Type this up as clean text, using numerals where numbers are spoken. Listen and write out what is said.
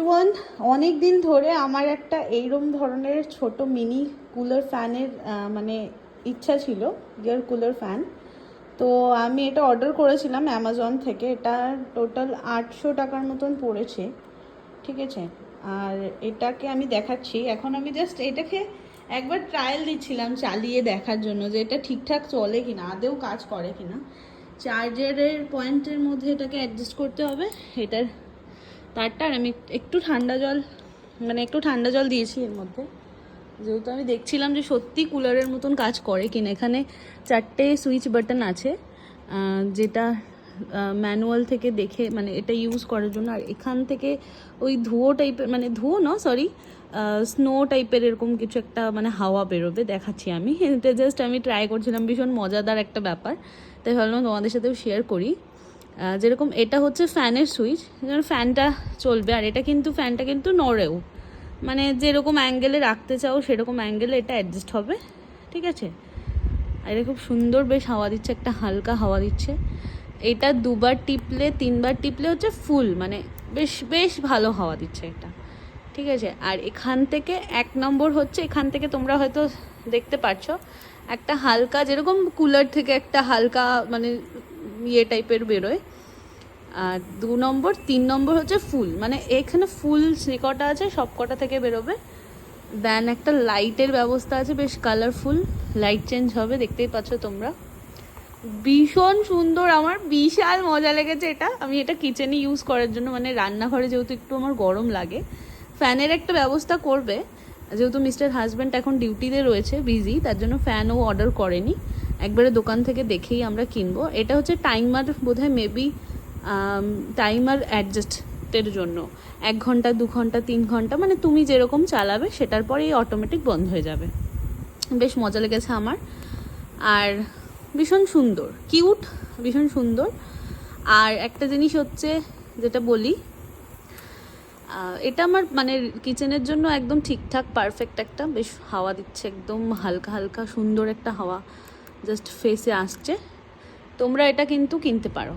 Everyone, অনেক দিন ধরে আমার একটা এইরকম ধরনের ছোট মিনি কুলার ফ্যানের মানে ইচ্ছা ছিল, ইয়ার কুলার ফ্যান। তো আমি এটা অর্ডার করেছিলাম অ্যামাজন থেকে। এটা টোটাল 800 টাকার মতন পড়েছে, ঠিক আছে। আর এটাকে আমি দেখাচ্ছি এখন। আমি জাস্ট এটাকে একবার ট্রায়াল দিচ্ছিলাম চালিয়ে দেখার জন্য যে এটা ঠিকঠাক চলে কিনা, আদেও কাজ করে কিনা। চার্জারের পয়েন্টের মধ্যে এটাকে অ্যাডজাস্ট করতে হবে এটার তারটা। আর আমি একটু ঠান্ডা জল দিয়েছি এর মধ্যে, যেহেতু আমি দেখছিলাম যে সত্যি কুলারের মতন কাজ করে কিনা। এখানে 4টে সুইচ বাটন আছে, যেটা ম্যানুয়াল থেকে দেখে মানে এটা ইউজ করার জন্য। আর এখান থেকে ওই ধুয়ো টাইপের, মানে ধুয়ো না সরি, স্নো টাইপের এরকম কিছু একটা মানে হাওয়া বেরোবে, দেখাচ্ছি আমি। এটা জাস্ট আমি ট্রাই করছিলাম, ভীষণ মজাদার একটা ব্যাপার, তাই ভাবলাম তোমাদের সাথেও শেয়ার করি। যেরকম এটা হচ্ছে ফ্যানের সুইচ, ফ্যানটা চলবে। আর এটা কিন্তু ফ্যানটা কিন্তু নড়েও, মানে যেরকম অ্যাঙ্গেলে রাখতে চাও সেরকম অ্যাঙ্গেলে এটা অ্যাডজাস্ট হবে, ঠিক আছে। আর এটা খুব সুন্দর বেশ হাওয়া দিচ্ছে, একটা হালকা হাওয়া দিচ্ছে। এটা 2বার টিপলে 3বার টিপলে হচ্ছে ফুল, মানে বেশ বেশ ভালো হাওয়া দিচ্ছে এটা, ঠিক আছে। আর এখান থেকে 1 নম্বর হচ্ছে, এখান থেকে তোমরা হয়তো দেখতে পাচ্ছ একটা হালকা, যেরকম কুলার থেকে একটা হালকা মানে ইয়ে টাইপের বেরোয়। আর 2 নম্বর 3 নম্বর হচ্ছে ফুল, মানে এখানে ফুল যে কটা আছে সব কটা থেকে বেরোবে। দেন একটা লাইটের ব্যবস্থা আছে, বেশ কালারফুল লাইট চেঞ্জ হবে, দেখতেই পাচ্ছ তোমরা। ভীষণ সুন্দর, আমার বিশাল মজা লেগেছে এটা। আমি এটা কিচেনে ইউজ করার জন্য, মানে রান্নাঘরে যেহেতু একটু আমার গরম লাগে, ফ্যানের একটা ব্যবস্থা করবে। যেহেতু মিস্টার হাজব্যান্ড এখন ডিউটিতে রয়েছে, বিজি, তার জন্য ফ্যানও অর্ডার করেনি, একবারে দোকান থেকে দেখেই আমরা কিনবো। এটা হচ্ছে টাইমার, বোধহয় মেবি টাইমার অ্যাডজাস্টের জন্য 1 ঘন্টা 2 ঘন্টা 3 ঘন্টা, মানে তুমি যেরকম চালাবে সেটার পরেই অটোমেটিক বন্ধ হয়ে যাবে। বেশ মজা লেগেছে আমার। আর ভীষণ সুন্দর, কিউট, ভীষণ সুন্দর। আর একটা জিনিস হচ্ছে যেটা বলি, এটা আমার মানে কিচেনের জন্য একদম ঠিকঠাক পারফেক্ট, একটা বেশ হাওয়া দিচ্ছে, একদম হালকা হালকা সুন্দর একটা হাওয়া জাস্ট ফেসে আসছে। তোমরা এটা কিন্তু কিনতে পারো।